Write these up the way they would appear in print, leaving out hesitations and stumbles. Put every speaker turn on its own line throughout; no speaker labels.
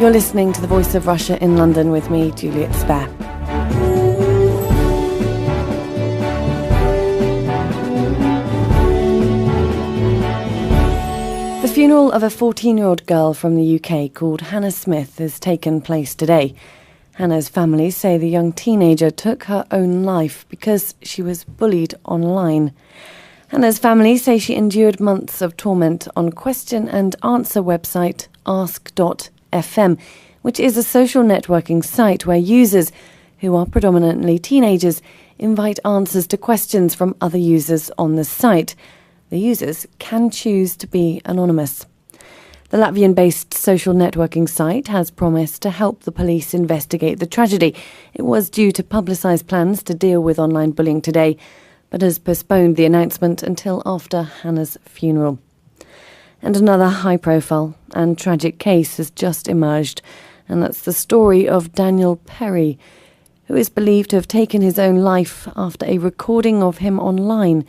You're listening to The Voice of Russia in London with me, Juliet Spare. The funeral of a 14-year-old girl from the UK called Hannah Smith has taken place today. Hannah's family say the young teenager took her own life because she was bullied online. Hannah's family say she endured months of torment on question and answer website ask.fm, which is a social networking site where users, who are predominantly teenagers, invite answers to questions from other users on the site. The users can choose to be anonymous. The Latvian-based social networking site has promised to help the police investigate the tragedy. It was due to publicise plans to deal with online bullying today, but has postponed the announcement until after Hannah's funeral. And another high-profile and tragic case has just emerged, and that's the story of Daniel Perry, who is believed to have taken his own life after a recording of him online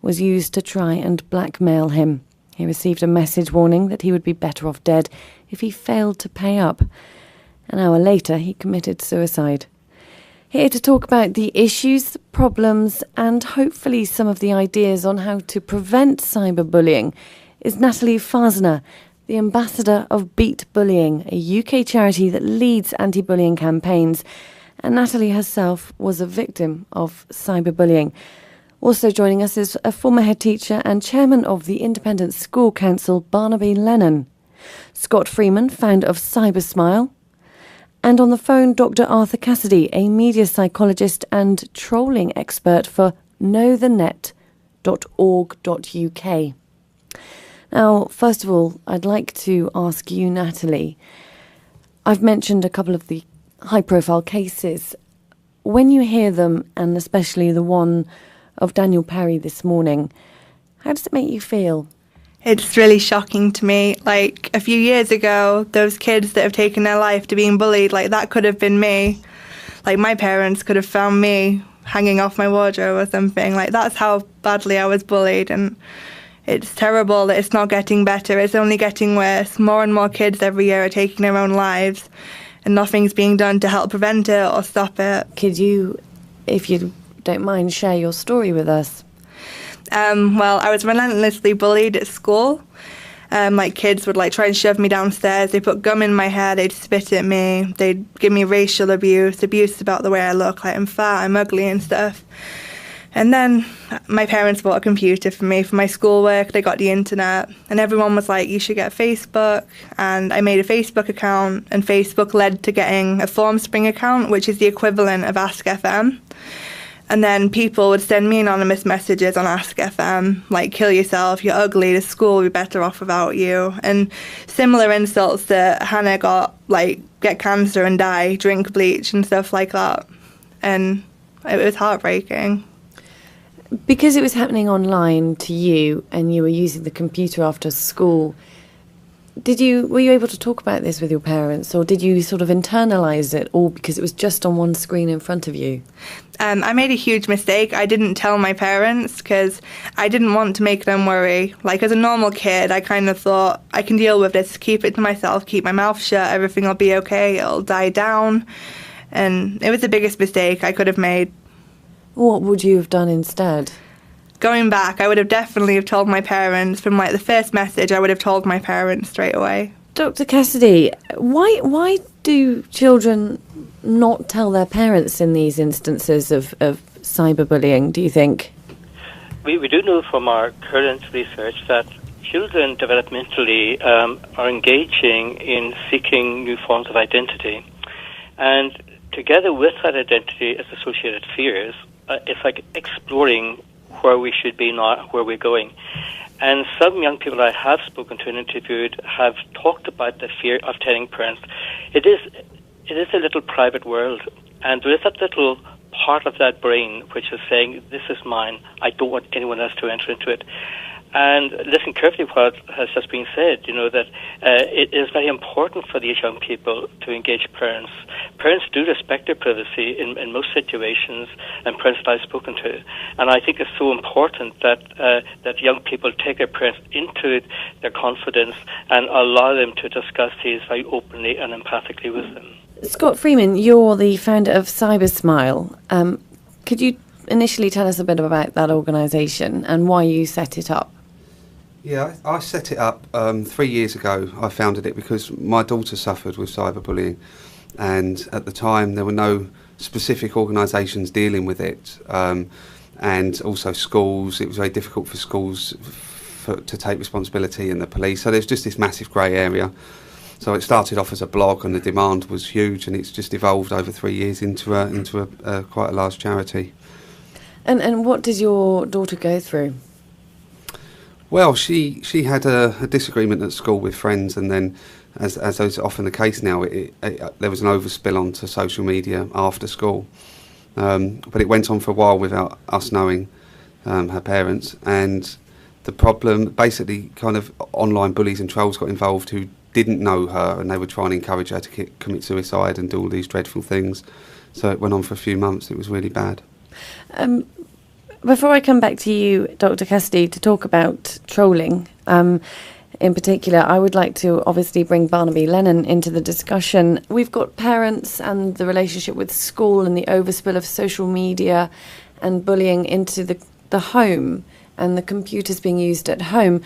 was used to try and blackmail him. He received a message warning that he would be better off dead if he failed to pay up. An hour later, he committed suicide. Here to talk about the issues, the problems, and hopefully some of the ideas on how to prevent cyberbullying is Natalie Fasner, the ambassador of Beat Bullying, a UK charity that leads anti-bullying campaigns. And Natalie herself was a victim of cyberbullying. Also joining us is a former head teacher and chairman of the Independent School Council, Barnaby Lennon. Scott Freeman, founder of Cybersmile. And on the phone, Dr. Arthur Cassidy, a media psychologist and trolling expert for knowthenet.org.uk. Now, first of all, I'd like to ask you, Natalie, I've mentioned a couple of the high-profile cases. When you hear them, and especially the one of Daniel Perry this morning, how does it make you feel?
It's really shocking to me. Like, a few years ago, those kids that have taken their life to being bullied, like, that could have been me. Like, my parents could have found me hanging off my wardrobe or something. Like, that's how badly I was bullied, and it's terrible that it's not getting better. It's only getting worse. More and more kids every year are taking their own lives, and nothing's being done to help prevent it or stop it.
Could you, if you don't mind, share your story with us?
Well, I was relentlessly bullied at school. Like, kids would try and shove me downstairs. They put gum in my hair. They'd spit at me. They'd give me racial abuse about the way I look. Like, I'm fat, I'm ugly and stuff. And then my parents bought a computer for me for my schoolwork. They got the internet, and everyone was like, you should get Facebook. And I made a Facebook account, and Facebook led to getting a Formspring account, which is the equivalent of Ask.fm. And then people would send me anonymous messages on Ask.fm, like, kill yourself, you're ugly, the school will be better off without you. And similar insults that Hannah got, like, get cancer and die, drink bleach and stuff like that. And it was heartbreaking.
Because it was happening online to you and you were using the computer after school, were you able to talk about this with your parents, or did you sort of internalise it all because it was just on one screen in front of you?
I made a huge mistake. I didn't tell my parents because I didn't want to make them worry. Like, as a normal kid, I kind of thought, I can deal with this, keep it to myself, keep my mouth shut, everything will be okay, it'll die down. And it was the biggest mistake I could have made.
What would you have done instead?
Going back, I would have definitely told my parents. From the first message, I would have told my parents straight away.
Dr. Cassidy, why do children not tell their parents in these instances of cyberbullying, do you think?
We do know from our current research that children developmentally are engaging in seeking new forms of identity. And together with that identity is associated fears. It's like exploring where we should be, not where we're going. And some young people I have spoken to and interviewed have talked about the fear of telling parents. It is a little private world, and there is that little part of that brain which is saying, this is mine, I don't want anyone else to enter into it. And listen carefully what has just been said, that it is very important for these young people to engage parents, parents do respect their privacy in most situations, and parents that I've spoken to. And I think it's so important that that young people take their parents into their confidence and allow them to discuss these very openly and empathically with them.
Scott Freeman, you're the founder of CyberSmile. Could you initially tell us a bit about that organisation and why you set it up?
Yeah, I set it up 3 years ago. I founded it because my daughter suffered with cyberbullying, and at the time there were no specific organisations dealing with it, and also schools. It was very difficult for schools to take responsibility, and the police. So there's just this massive grey area. So it started off as a blog, and the demand was huge, and it's just evolved over 3 years into a quite a large charity. And
what did your daughter go through?
Well, she had a disagreement at school with friends, and then, as is often the case now, there was an overspill onto social media after school. But it went on for a while without us knowing, her parents, and the problem, basically, kind of online bullies and trolls got involved who didn't know her, and they would try and encourage her to commit suicide and do all these dreadful things. So it went on for a few months. It was really bad.
Before I come back to you, Dr. Cassidy, to talk about trolling, in particular, I would like to obviously bring Barnaby Lennon into the discussion. We've got parents and the relationship with school and the overspill of social media and bullying into the home and the computers being used at home.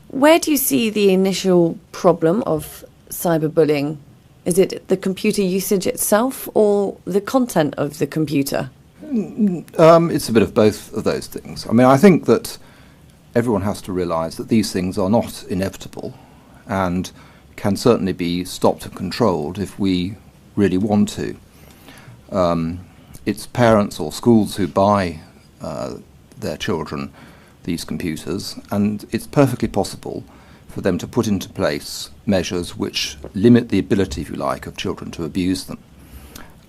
Where do you see the initial problem of cyberbullying? Is it the computer usage itself or the content of the computer?
It's a bit of both of those things. I mean, I think that everyone has to realise that these things are not inevitable and can certainly be stopped and controlled if we really want to. It's parents or schools who buy their children these computers, and it's perfectly possible for them to put into place measures which limit the ability, if you like, of children to abuse them.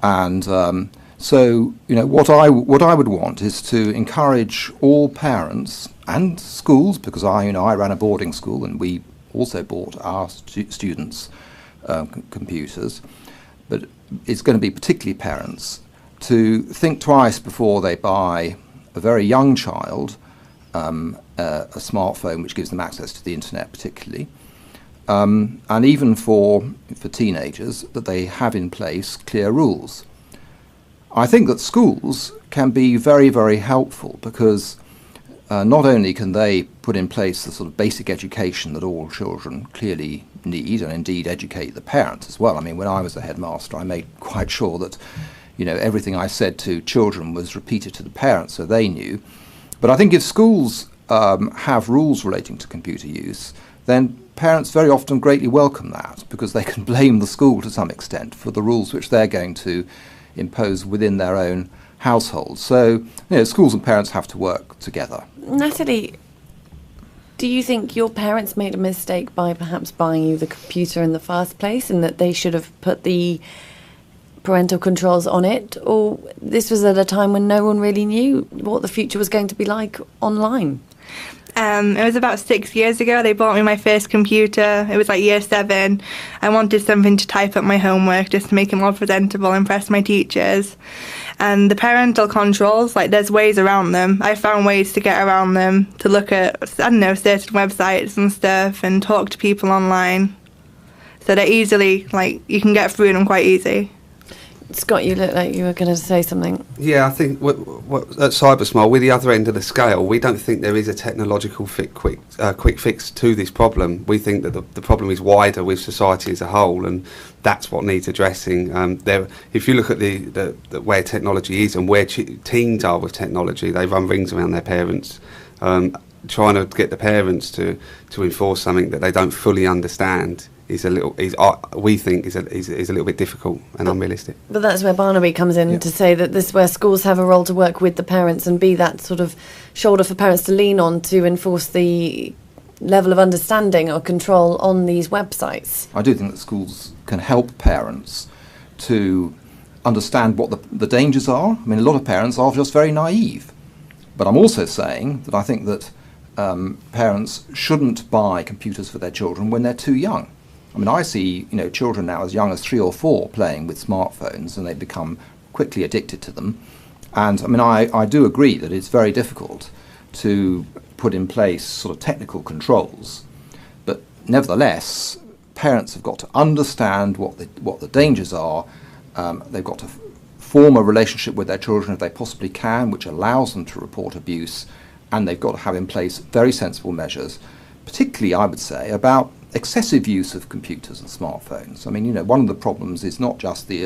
And so, you know, what I would want is to encourage all parents and schools, because I ran a boarding school and we also bought our students computers, but it's going to be particularly parents to think twice before they buy a very young child a smartphone which gives them access to the internet particularly, and even for teenagers, that they have in place clear rules. I think that schools can be very, very helpful because not only can they put in place the sort of basic education that all children clearly need, and indeed educate the parents as well. I mean, when I was a headmaster, I made quite sure that, everything I said to children was repeated to the parents so they knew. But I think if schools have rules relating to computer use, then parents very often greatly welcome that, because they can blame the school to some extent for the rules which they're going to impose within their own household. So, schools and parents have to work together.
Natalie, do you think your parents made a mistake by perhaps buying you the computer in the first place, and that they should have put the parental controls on it, or this was at a time when no one really knew what the future was going to be like online?
It was about 6 years ago. They bought me my first computer. It was like year 7. I wanted something to type up my homework just to make it more presentable, impress my teachers. And the parental controls, there's ways around them. I found ways to get around them, to look at, certain websites and stuff and talk to people online. So they're easily, you can get through them quite easy.
Scott, you look like you were going to say something.
Yeah, I think at CyberSmile, we're the other end of the scale. We don't think there is a technological quick fix to this problem. We think that the problem is wider with society as a whole, and that's what needs addressing. If you look at the where technology is and where teens are with technology, they run rings around their parents, trying to get the parents to enforce something that they don't fully understand. We think is a little bit difficult and unrealistic.
But that's where Barnaby comes in, to say that this is where schools have a role to work with the parents and be that sort of shoulder for parents to lean on to enforce the level of understanding or control on these websites.
I do think that schools can help parents to understand what the dangers are. I mean, a lot of parents are just very naive. But I'm also saying that I think that parents shouldn't buy computers for their children when they're too young. I mean, I see, children now as young as 3 or 4 playing with smartphones, and they become quickly addicted to them. And I mean, I do agree that it's very difficult to put in place sort of technical controls, but nevertheless, parents have got to understand what the dangers are. They've got to form a relationship with their children if they possibly can, which allows them to report abuse, and they've got to have in place very sensible measures, particularly, I would say, about excessive use of computers and smartphones. I mean, one of the problems is not just the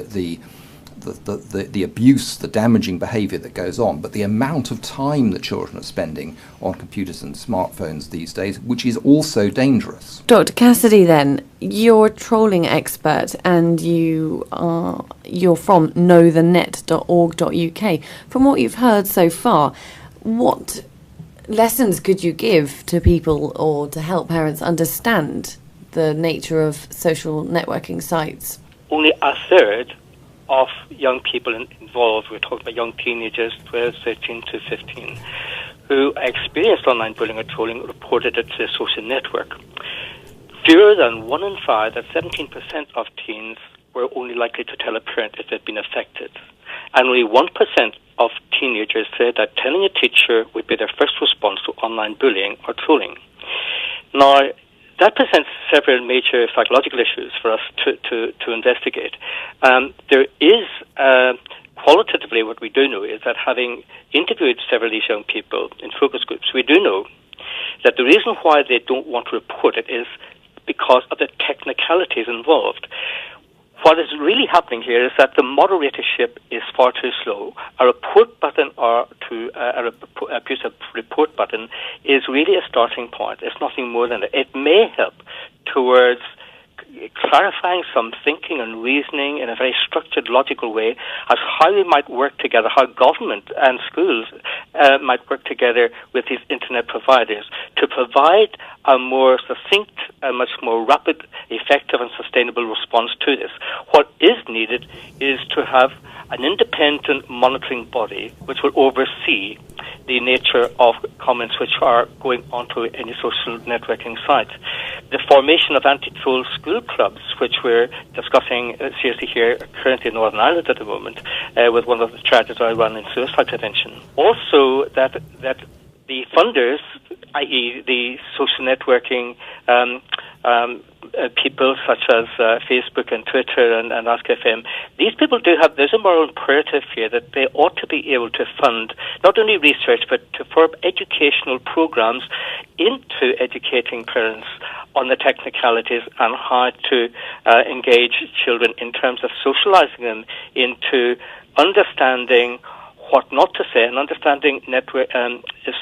abuse, the damaging behaviour that goes on, but the amount of time that children are spending on computers and smartphones these days, which is also dangerous.
Dr. Cassidy, then, you're a trolling expert, and you're from knowthenet.org.uk. From what you've heard so far, what lessons could you give to people or to help parents understand the nature of social networking sites?
Only a third of young people involved, we're talking about young teenagers, 12, 13 to 15, who experienced online bullying or trolling, reported it to a social network. Fewer than 1 in 5, that's 17% of teens, were only likely to tell a parent if they'd been affected. And only 1% of teenagers said that telling a teacher would be their first response to online bullying or trolling. Now, that presents several major psychological issues for us to investigate. There is, qualitatively, what we do know is that having interviewed several of these young people in focus groups, we do know that the reason why they don't want to report it is because of the technicalities involved. What is really happening here is that the moderatorship is far too slow. A report button or a abusive report button is really a starting point. It's nothing more than that. It may help towards clarifying some thinking and reasoning in a very structured, logical way as how we might work together, how government and schools might work together with these internet providers to provide a more succinct, a much more rapid, effective and sustainable response to this. What is needed is to have an independent monitoring body which will oversee the nature of comments which are going onto any social networking site. The formation of anti-troll school clubs, which we're discussing seriously here currently in Northern Ireland at the moment, with one of the charities I run in suicide prevention. Also, that the funders, i.e. the social networking people such as Facebook and Twitter and Ask.fm, these people there's a moral imperative here that they ought to be able to fund not only research but to form educational programs into educating parents on the technicalities and how to engage children in terms of socializing them into understanding what not to say and understanding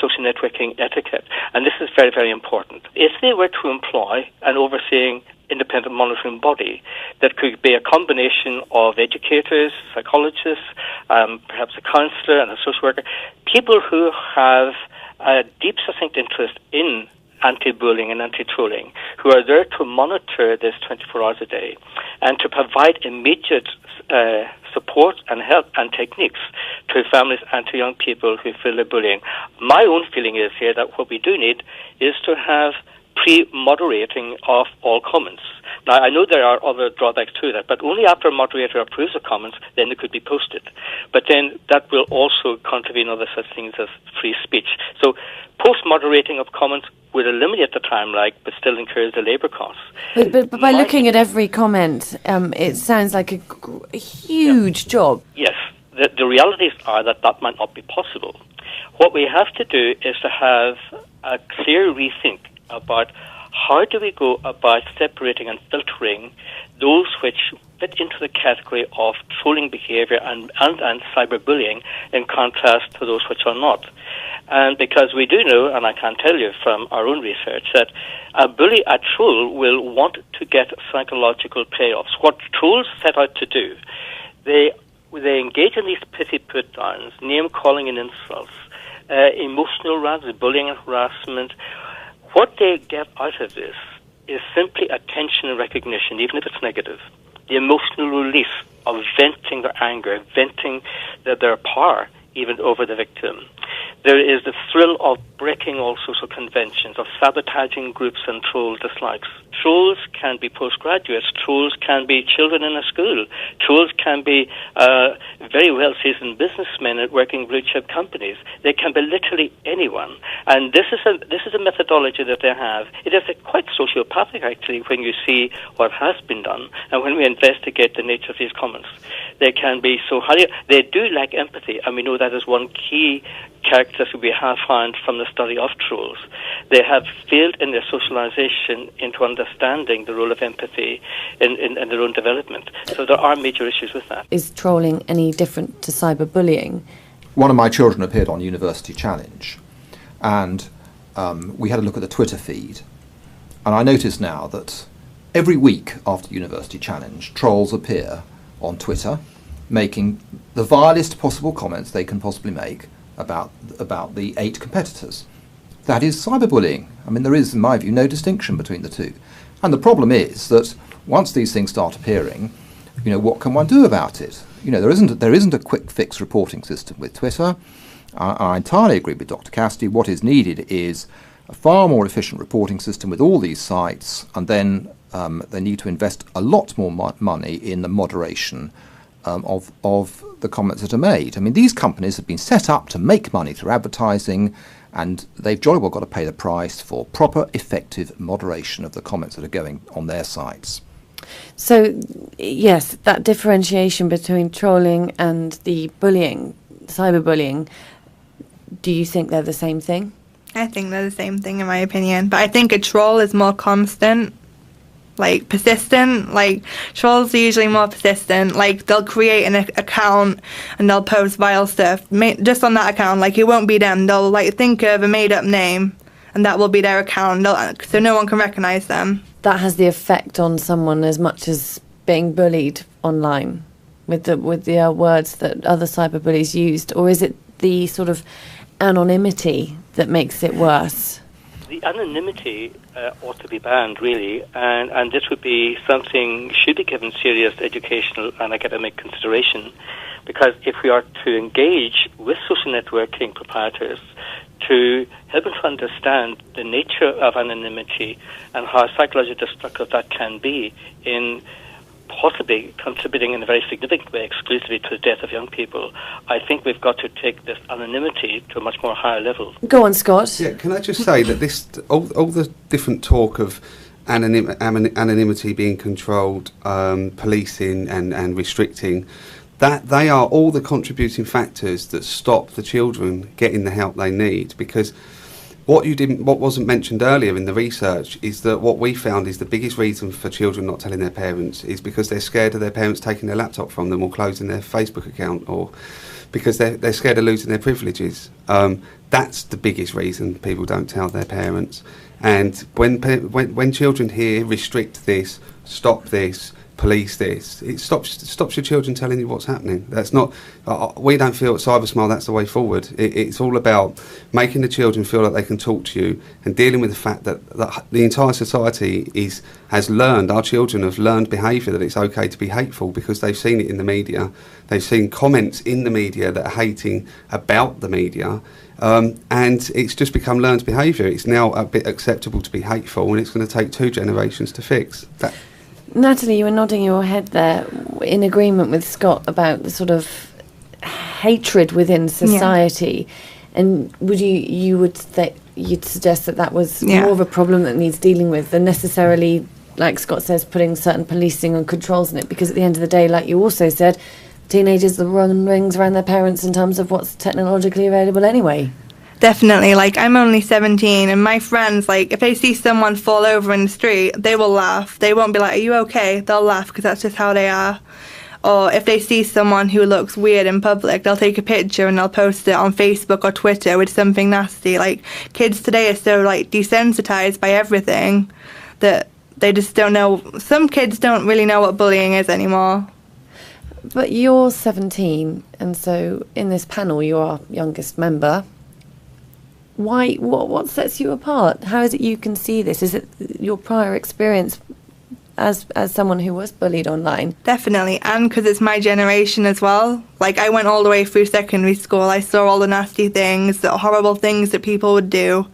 social networking etiquette. And this is very, very important. If they were to employ an overseeing independent monitoring body that could be a combination of educators, psychologists, perhaps a counsellor and a social worker, people who have a deep, succinct interest in anti-bullying and anti-trolling, who are there to monitor this 24 hours a day and to provide immediate support and help and techniques to families and to young people who feel they're bullying. My own feeling is here that what we do need is to have pre-moderating of all comments. Now, I know there are other drawbacks to that, but only after a moderator approves the comments, then it could be posted. But then that will also contravene other such things as free speech. So post-moderating of comments would eliminate the time lag, but still incurs the labour costs.
But by looking at every comment, it sounds like a huge job.
Yes. The realities are that might not be possible. What we have to do is to have a clear rethink about how do we go about separating and filtering those which fit into the category of trolling behaviour and cyberbullying in contrast to those which are not. And because we do know, and I can tell you from our own research, that a troll will want to get psychological payoffs. What trolls set out to do, they engage in these pithy put-downs, name-calling and insults, emotional rants, bullying and harassment. What they get out of this is simply attention and recognition, even if it's negative. The emotional release of venting their anger, venting their power even over the victim. There is the thrill of breaking all social conventions, of sabotaging groups and troll dislikes. Trolls can be postgraduates. Trolls can be children in a school. Trolls can be very well-seasoned businessmen at working blue-chip companies. They can be literally anyone. And this is a methodology that they have. It is quite sociopathic, actually, when you see what has been done and when we investigate the nature of these comments. They can be so highly... They do lack empathy, and we know that is one key characteristic we have found from the study of trolls. They have failed in their socialization into understanding the role of empathy in their own development. So there are major issues with that.
Is trolling any different to cyberbullying?
One of my children appeared on University Challenge, and we had a look at the Twitter feed, and I notice now that every week after University Challenge, trolls appear on Twitter making the vilest possible comments they can possibly make about the 8 competitors. That is cyberbullying. I mean, there is, in my view, no distinction between the two. And the problem is that once these things start appearing, what can one do about it? There isn't a quick fix reporting system with Twitter. I entirely agree with Dr. Cassidy. What is needed is a far more efficient reporting system with all these sites, and then they need to invest a lot more money in the moderation of the comments that are made. I mean, these companies have been set up to make money through advertising, and they've jolly well got to pay the price for proper, effective moderation of the comments that are going on their sites.
So, yes, that differentiation between trolling and the bullying, cyberbullying, do you think they're the same thing?
I think they're the same thing, in my opinion. But I think a troll is more constant, persistent. Trolls are usually more persistent. They'll create an account and they'll post vile stuff just on that account. It won't be them. They'll think of a made-up name, and that will be their account, so no one can recognize them.
That has the effect on someone as much as being bullied online with the words that other cyberbullies used, or is it the sort of anonymity that makes it worse?
The anonymity ought to be banned, really, and this would be something should be given serious educational and academic consideration, because if we are to engage with social networking proprietors to help them to understand the nature of anonymity and how psychologically destructive that can be in possibly contributing in a very significant way exclusively to the death of young people, I think we've got to take this anonymity to a much more higher level.
Go on, Scott.
Yeah, can I just say that all the different talk of anonymity being controlled, policing and restricting, that they are all the contributing factors that stop the children getting the help they need. Because what wasn't mentioned earlier in the research is that what we found is the biggest reason for children not telling their parents is because they're scared of their parents taking their laptop from them or closing their Facebook account, or because they're scared of losing their privileges. That's the biggest reason people don't tell their parents. And when children hear restrict this, stop this, police this, it stops your children telling you what's happening. That's not. We don't feel at CyberSmile that's the way forward. It's all about making the children feel like they can talk to you and dealing with the fact that the entire society has learned. Our children have learned behaviour that it's okay to be hateful because they've seen it in the media. They've seen comments in the media that are hating about the media. And it's just become learned behaviour. It's now a bit acceptable to be hateful, and it's going to take 2 generations to fix that.
Natalie, you were nodding your head there in agreement with Scott about the sort of hatred within society, and you'd suggest that was more of a problem that needs dealing with than necessarily, like Scott says, putting certain policing and controls in it, because at the end of the day, like you also said, teenagers are run rings around their parents in terms of what's technologically available anyway.
Definitely. I'm only 17, and my friends, if they see someone fall over in the street, they will laugh. They won't be like, "Are you okay?" They'll laugh because that's just how they are. Or if they see someone who looks weird in public, they'll take a picture and they'll post it on Facebook or Twitter with something nasty. Kids today are so desensitized by everything that they just don't know. Some kids don't really know what bullying is anymore.
But you're 17, and so in this panel you're our youngest member. Why? What sets you apart? How is it you can see this? Is it your prior experience as someone who was bullied online?
Definitely, and because it's my generation as well. Like, I went all the way through secondary school. I saw all the nasty things, the horrible things that people would do,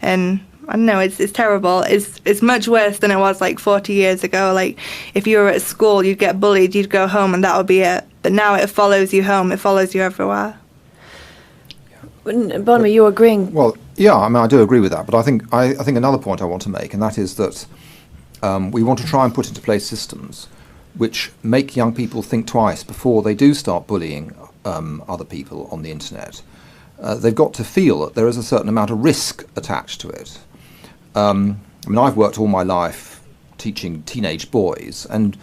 and I don't know, it's terrible. It's much worse than it was like 40 years ago. Like, if you were at school, you'd get bullied, you'd go home, and that would be it. But now it follows you home, it follows you everywhere.
Bonner, you agreeing?
Well, yeah, I mean, I do agree with that, but I think another point I want to make, and that is that we want to try and put into place systems which make young people think twice before they do start bullying other people on the internet. They've got to feel that there is a certain amount of risk attached to it. I mean, I've worked all my life teaching teenage boys, and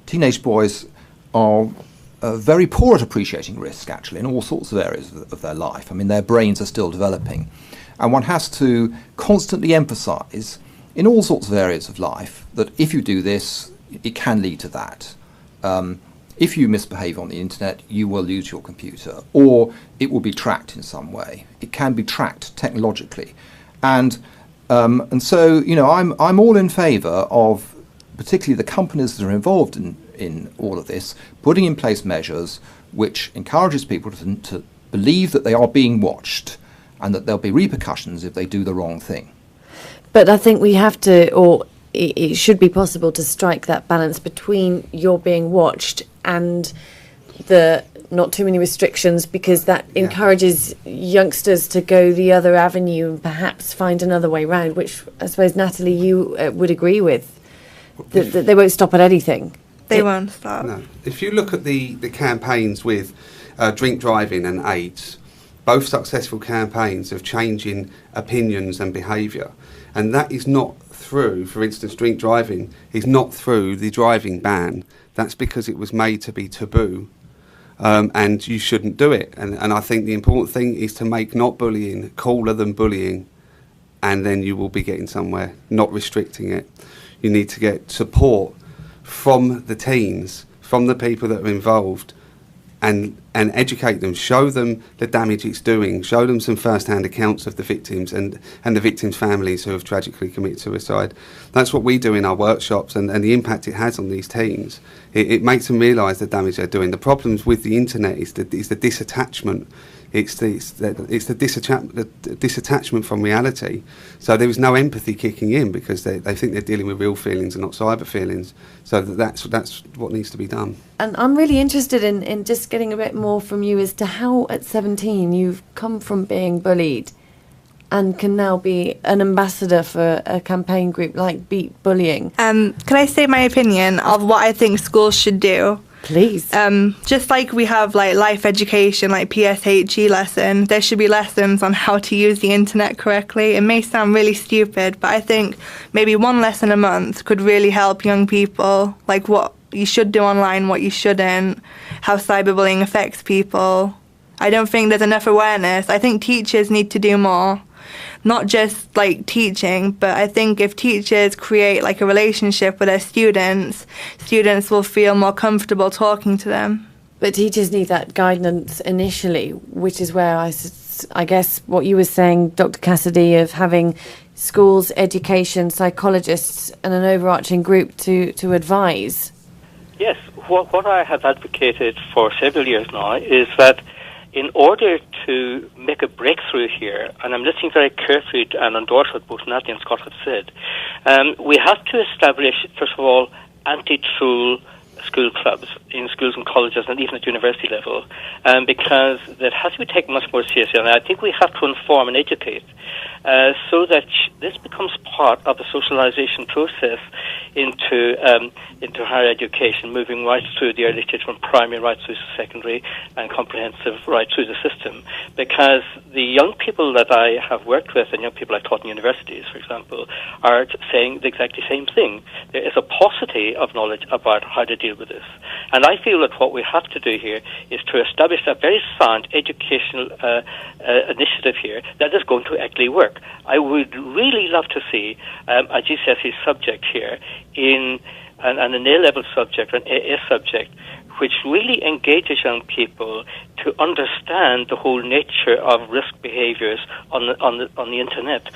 teenage boys are very poor at appreciating risk, actually, in all sorts of areas of their life. I mean, their brains are still developing. And one has to constantly emphasise, in all sorts of areas of life, that if you do this, it can lead to that. If you misbehave on the internet, you will lose your computer, or it will be tracked in some way. It can be tracked technologically. And so, you know, I'm all in favour of, particularly the companies that are involved in all of this, putting in place measures which encourages people to believe that they are being watched and that there'll be repercussions if they do the wrong thing.
But I think we have to, or it should be possible to strike that balance between you're being watched and the not too many restrictions, because that encourages youngsters to go the other avenue and perhaps find another way round, which I suppose, Natalie, you would agree with, that they won't stop at anything.
They won't stop.
No. If you look at the campaigns with drink driving and AIDS, both successful campaigns of changing opinions and behaviour. And that is not through, for instance, drink driving is not through the driving ban. That's because it was made to be taboo, and you shouldn't do it. And I think the important thing is to make not bullying cooler than bullying, and then you will be getting somewhere, not restricting it. You need to get support from the teens, from the people that are involved, and educate them, show them the damage it's doing, show them some first-hand accounts of the victims and the victims' families who have tragically committed suicide. That's what we do in our workshops, and the impact it has on these teens. It makes them realise the damage they're doing. The problems with the internet is the disattachment. It's the disattachment from reality. So there is no empathy kicking in because they think they're dealing with real feelings and not cyber feelings. So that's what needs to be done.
And I'm really interested in just getting a bit more from you as to how at 17 you've come from being bullied and can now be an ambassador for a campaign group like Beat Bullying.
Can I say my opinion of what I think schools should do?
Please.
Just like we have like life education, like PSHE lessons, there should be lessons on how to use the internet correctly. It may sound really stupid, but I think maybe one lesson a month could really help young people, like what you should do online, what you shouldn't, how cyberbullying affects people. I don't think there's enough awareness. I think teachers need to do more. Not just like teaching, but I think if teachers create like a relationship with their students will feel more comfortable talking to them.
But teachers need that guidance initially, which is where I guess what you were saying, Dr. Cassidy, of having schools, education, psychologists and an overarching group to advise.
Yes, what I have advocated for several years now is that in order to make a breakthrough here, and I'm listening very carefully and endorse what both Natalie and Scott have said, we have to establish, first of all, anti-troll school clubs in schools and colleges and even at university level, because that has to be taken much more seriously. And I think we have to inform and educate so that this becomes part of the socialization process into higher education, moving right through the early stage from primary right through to secondary and comprehensive right through the system. Because the young people that I have worked with and young people I taught in universities, for example, are saying the exactly same thing. There is a paucity of knowledge about how to deal with this. And I feel that what we have to do here is to establish a very sound educational initiative here that is going to actually work. I would really love to see a GCSE subject here in an A-level subject or an AA subject which really engages young people to understand the whole nature of risk behaviors on the internet,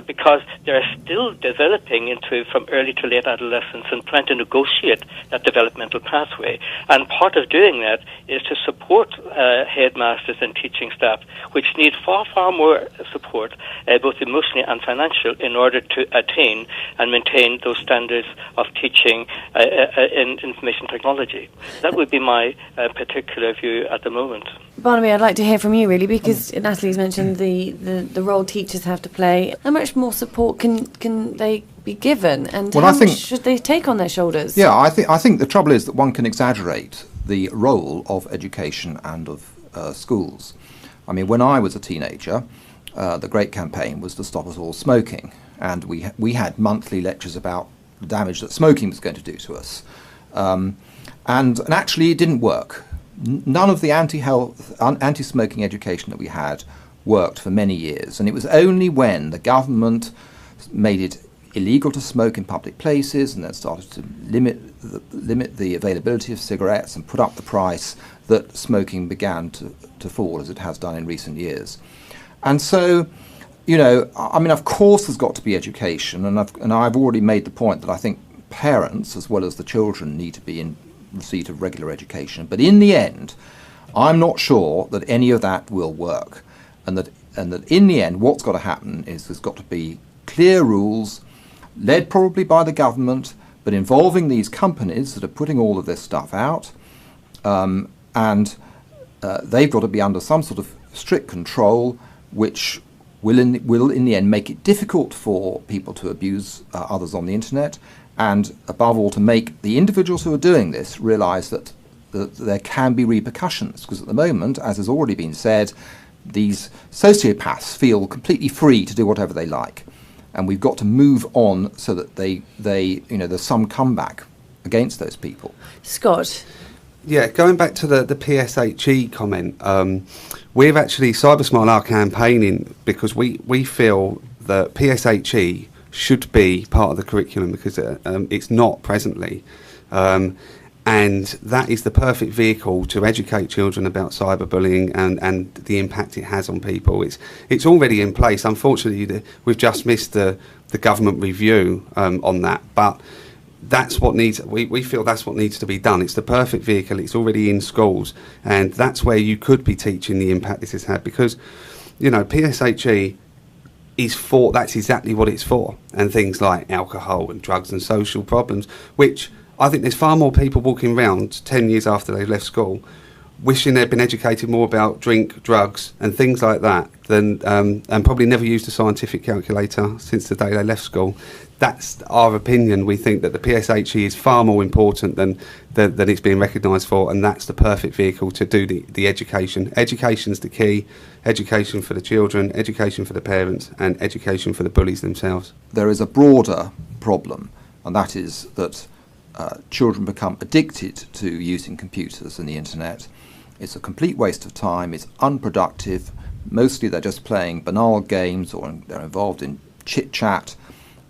because they're still developing from early to late adolescence and trying to negotiate that developmental pathway. And part of doing that is to support headmasters and teaching staff, which need far, far more support, both emotionally and financial, in order to attain and maintain those standards of teaching in information technology. That would be my particular view at the moment.
Barnaby, I'd like to hear from you, really, because Natalie's mentioned the role teachers have to play. How much more support can they be given, and how much should they take on their shoulders?
Yeah, I think the trouble is that one can exaggerate the role of education and of schools. I mean, when I was a teenager, the great campaign was to stop us all smoking, and we had monthly lectures about the damage that smoking was going to do to us. And actually it didn't work. None of the anti-smoking education that we had worked for many years, and it was only when the government made it illegal to smoke in public places and then started to limit the availability of cigarettes and put up the price that smoking began to fall, as it has done in recent years. And so, I mean, of course there's got to be education, and I've already made the point that I think parents, as well as the children, need to be in receipt of regular education. But in the end, I'm not sure that any of that will work, and that in the end, what's got to happen is there's got to be clear rules, led probably by the government, but involving these companies that are putting all of this stuff out, and they've got to be under some sort of strict control, which will in the end make it difficult for people to abuse others on the internet, and above all to make the individuals who are doing this realise that there can be repercussions, because at the moment, as has already been said, these sociopaths feel completely free to do whatever they like, and we've got to move on so that they there's some comeback against those people.
Scott?
Yeah, going back to the PSHE comment, we've actually Cybersmile are campaigning because we feel that PSHE should be part of the curriculum, because it's not presently. And that is the perfect vehicle to educate children about cyberbullying and the impact it has on people. It's already in place. Unfortunately, we've just missed the government review on that, but that's what needs. We feel that's what needs to be done. It's the perfect vehicle. It's already in schools, and that's where you could be teaching the impact this has had, because PSHE is for, that's exactly what it's for, and things like alcohol and drugs and social problems, which I think there's far more people walking around 10 years after they've left school wishing they'd been educated more about drink, drugs and things like that than and probably never used a scientific calculator since the day they left school. That's our opinion. We think that the PSHE is far more important than it's being recognised for, and that's the perfect vehicle to do the education. Education's the key. Education for the children, education for the parents, and education for the bullies themselves.
There is a broader problem, and that is that children become addicted to using computers and the internet. It's a complete waste of time, it's unproductive, mostly they're just playing banal games or they're involved in chit-chat,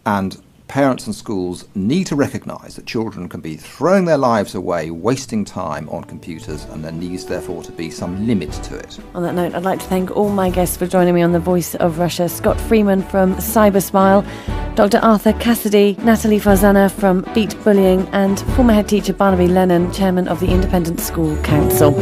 and parents and schools need to recognise that children can be throwing their lives away, wasting time on computers, and there needs therefore to be some limit to it.
On that note, I'd like to thank all my guests for joining me on The Voice of Russia. Scott Freeman from Cybersmile, Dr. Arthur Cassidy, Natalie Farzana from Beat Bullying, and former head teacher Barnaby Lennon, chairman of the Independent School Council.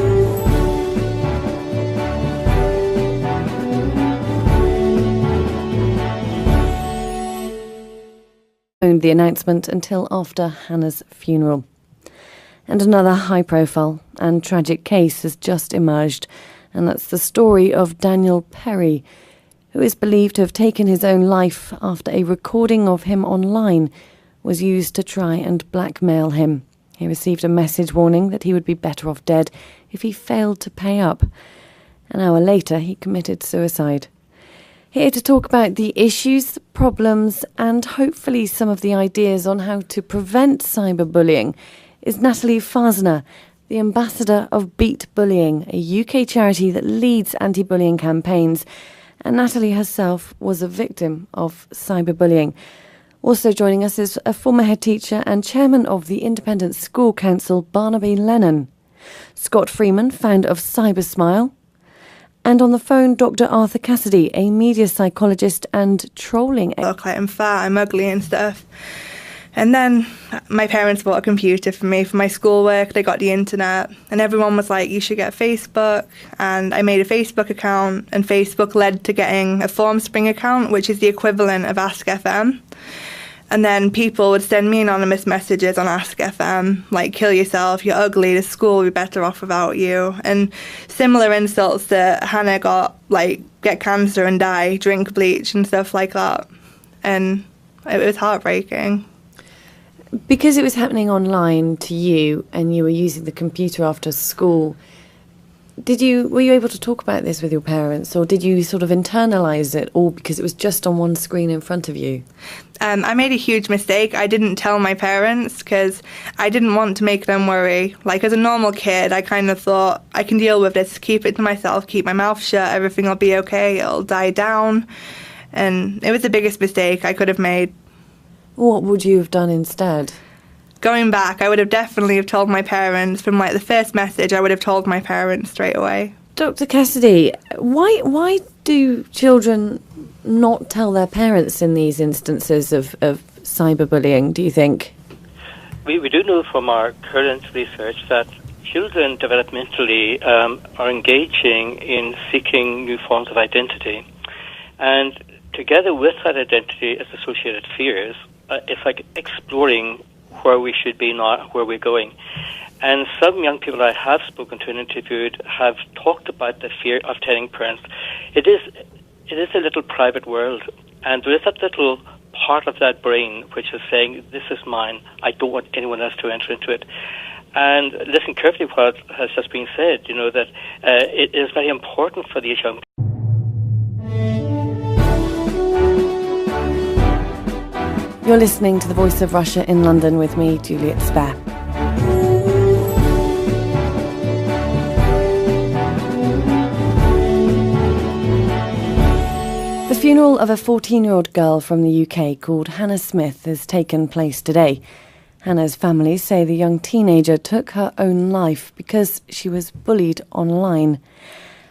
The announcement until after Hannah's funeral. And another high-profile and tragic case has just emerged, and that's the story of Daniel Perry, who is believed to have taken his own life after a recording of him online was used to try and blackmail him. He received a message warning that he would be better off dead if he failed to pay up. An hour later, he committed suicide. Here to talk about the issues, problems, and hopefully some of the ideas on how to prevent cyberbullying is Natalie Farzana, the ambassador of Beat Bullying, a UK charity that leads anti-bullying campaigns. And Natalie herself was a victim of cyberbullying. Also joining us is a former head teacher and chairman of the Independent School Council, Barnaby Lennon. Scott Freeman, founder of Cybersmile. And on the phone, Dr. Arthur Cassidy, a media psychologist and trolling.
I look like I'm fat, I'm ugly and stuff. And then my parents bought a computer for me for my schoolwork. They got the internet and everyone was like, you should get Facebook. And I made a Facebook account and Facebook led to getting a Formspring account, which is the equivalent of Ask FM. And then people would send me anonymous messages on Ask FM, like, kill yourself, you're ugly, the school will be better off without you. And similar insults that Hannah got, like, get cancer and die, drink bleach and stuff like that. And it was heartbreaking.
Because it was happening online to you and you were using the computer after school, were you able to talk about this with your parents, or did you sort of internalise it all because it was just on one screen in front of you?
I made a huge mistake. I didn't tell my parents because I didn't want to make them worry. Like, as a normal kid, I kind of thought, I can deal with this, keep it to myself, keep my mouth shut, everything will be okay, it'll die down. And it was the biggest mistake I could have made.
What would you have done instead?
Going back, I would have definitely have told my parents. From like the first message, I would have told my parents straight away.
Dr. Cassidy, why do children not tell their parents in these instances of cyberbullying, do you think?
We do know from our current research that children developmentally are engaging in seeking new forms of identity. And together with that identity is associated fears. It's like exploring where we should be, not where we're going. And some young people I have spoken to and interviewed have talked about the fear of telling parents. It is a little private world, and there is that little part of that brain which is saying, this is mine, I don't want anyone else to enter into it. And listen carefully to what has just been said, that it is very important for these young people.
You're listening to The Voice of Russia in London with me, Juliet Spare. The funeral of a 14-year-old girl from the UK called Hannah Smith has taken place today. Hannah's family say the young teenager took her own life because she was bullied online.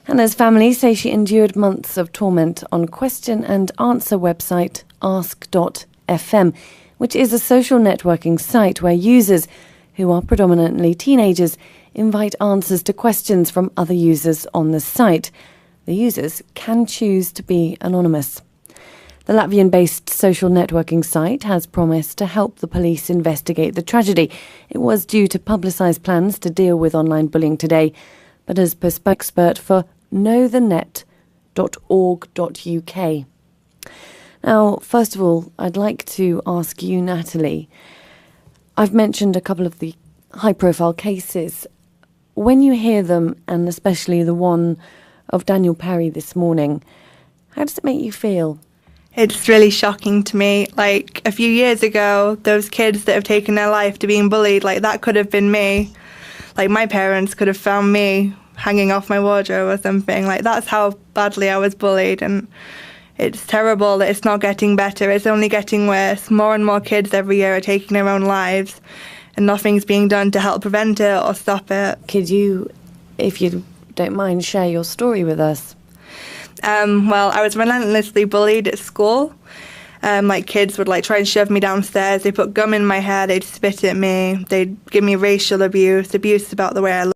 Hannah's family say she endured months of torment on question and answer website ask.fm, which is a social networking site where users, who are predominantly teenagers, invite answers to questions from other users on the site. The users can choose to be anonymous. The Latvian-based social networking site has promised to help the police investigate the tragedy. It was due to publicise plans to deal with online bullying today, but as per expert for knowthenet.org.uk. Now, first of all, I'd like to ask you, Natalie, I've mentioned a couple of the high-profile cases. When you hear them, and especially the one of Daniel Perry this morning, how does it make you feel?
It's really shocking to me. Like, a few years ago, those kids that have taken their life to being bullied, like, that could have been me. Like, my parents could have found me hanging off my wardrobe or something. Like, that's how badly I was bullied, and it's terrible that it's not getting better. It's only getting worse. More and more kids every year are taking their own lives, and nothing's being done to help prevent it or stop it.
Could you, if you don't mind, share your story with us?
Well, I was relentlessly bullied at school. Like, kids would try and shove me downstairs. They put gum in my hair. They'd spit at me. They'd give me racial abuse about the way I looked.